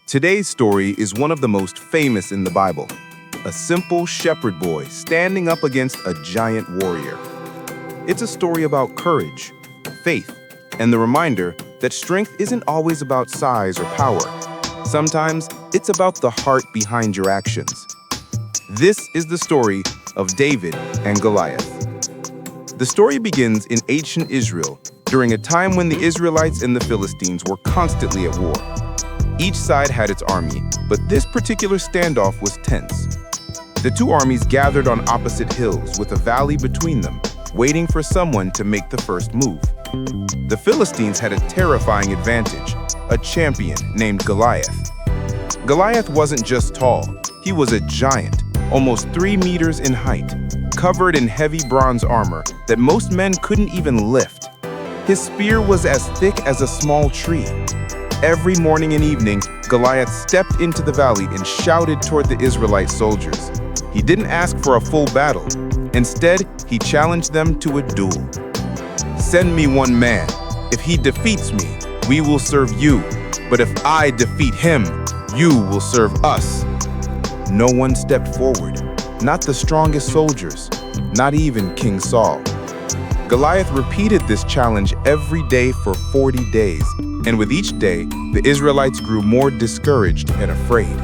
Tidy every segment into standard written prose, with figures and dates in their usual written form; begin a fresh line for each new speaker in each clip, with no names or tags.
Today's story is one of the most famous in the Bible. A simple shepherd boy standing up against a giant warrior. It's a story about courage, faith, and the reminder that strength isn't always about size or power. Sometimes it's about the heart behind your actions. This is the story of David and Goliath. The story begins in ancient Israel during a time when the Israelites and the Philistines were constantly at war. Each side had its army, but this particular standoff was tense. The two armies gathered on opposite hills with a valley between them, waiting for someone to make the first move. The Philistines had a terrifying advantage, a champion named Goliath. Goliath wasn't just tall, he was a giant, almost 3 meters in height, covered in heavy bronze armor that most men couldn't even lift. His spear was as thick as a small tree. Every morning and evening, Goliath stepped into the valley and shouted toward the Israelite soldiers. He didn't ask for a full battle. Instead, he challenged them to a duel. "Send me one man. If he defeats me, we will serve you. But if I defeat him, you will serve us." No one stepped forward, not the strongest soldiers, not even King Saul. Goliath repeated this challenge every day for 40 days, and with each day, the Israelites grew more discouraged and afraid.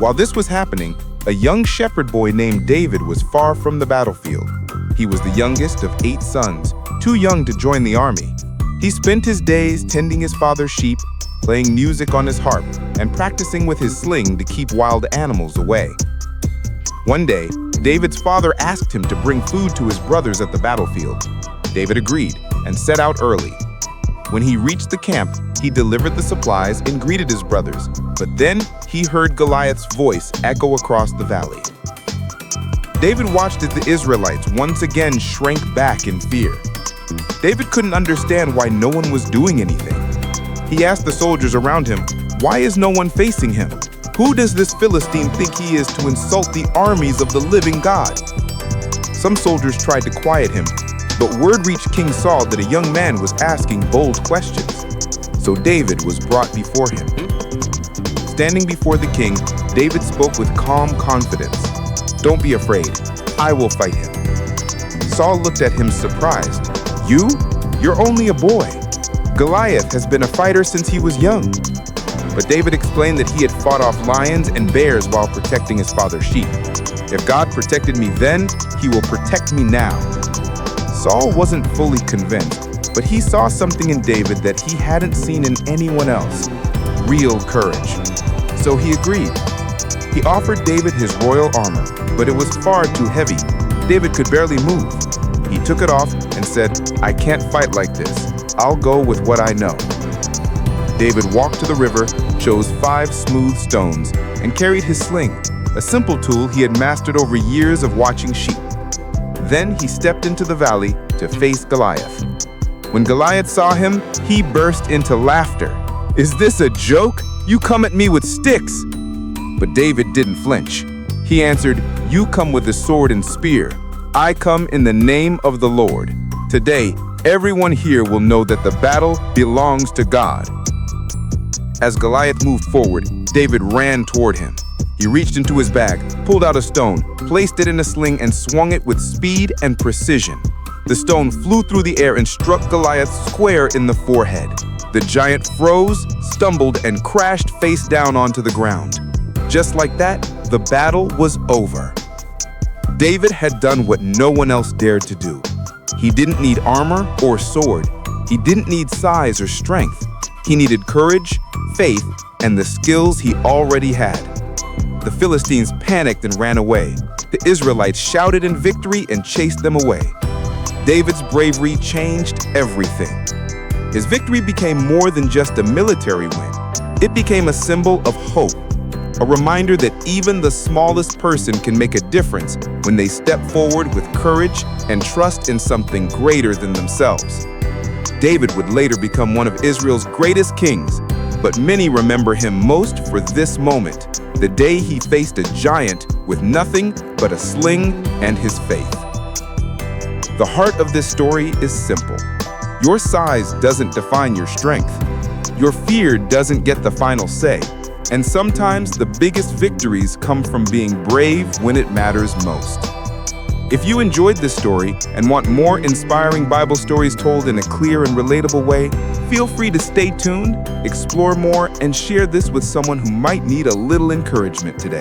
While this was happening, a young shepherd boy named David was far from the battlefield. He was the youngest of 8 sons, too young to join the army. He spent his days tending his father's sheep, playing music on his harp, and practicing with his sling to keep wild animals away. One day, David's father asked him to bring food to his brothers at the battlefield. David agreed and set out early. When he reached the camp, he delivered the supplies and greeted his brothers, but then he heard Goliath's voice echo across the valley. David watched as the Israelites once again shrank back in fear. David couldn't understand why no one was doing anything. He asked the soldiers around him, "Why is no one facing him? Who does this Philistine think he is to insult the armies of the living God?" Some soldiers tried to quiet him, but word reached King Saul that a young man was asking bold questions. So David was brought before him. Standing before the king, David spoke with calm confidence. "Don't be afraid, I will fight him." Saul looked at him surprised. "You? You're only a boy. Goliath has been a fighter since he was young." But David explained that he had fought off lions and bears while protecting his father's sheep. "If God protected me then, he will protect me now." Saul wasn't fully convinced, but he saw something in David that he hadn't seen in anyone else: real courage. So he agreed. He offered David his royal armor, but it was far too heavy. David could barely move. He took it off and said, "I can't fight like this. I'll go with what I know." David walked to the river, chose 5 smooth stones, and carried his sling, a simple tool he had mastered over years of watching sheep. Then he stepped into the valley to face Goliath. When Goliath saw him, he burst into laughter. "Is this a joke? You come at me with sticks!" But David didn't flinch. He answered, "You come with a sword and spear. I come in the name of the Lord. Today, everyone here will know that the battle belongs to God." As Goliath moved forward, David ran toward him. He reached into his bag, pulled out a stone, placed it in a sling, and swung it with speed and precision. The stone flew through the air and struck Goliath square in the forehead. The giant froze, stumbled, and crashed face down onto the ground. Just like that, the battle was over. David had done what no one else dared to do. He didn't need armor or sword. He didn't need size or strength. He needed courage, faith, and the skills he already had. The Philistines panicked and ran away. The Israelites shouted in victory and chased them away. David's bravery changed everything. His victory became more than just a military win. It became a symbol of hope, a reminder that even the smallest person can make a difference when they step forward with courage and trust in something greater than themselves. David would later become one of Israel's greatest kings, but many remember him most for this moment, the day he faced a giant with nothing but a sling and his faith. The heart of this story is simple. Your size doesn't define your strength. Your fear doesn't get the final say. And sometimes the biggest victories come from being brave when it matters most. If you enjoyed this story and want more inspiring Bible stories told in a clear and relatable way, feel free to stay tuned, explore more, and share this with someone who might need a little encouragement today.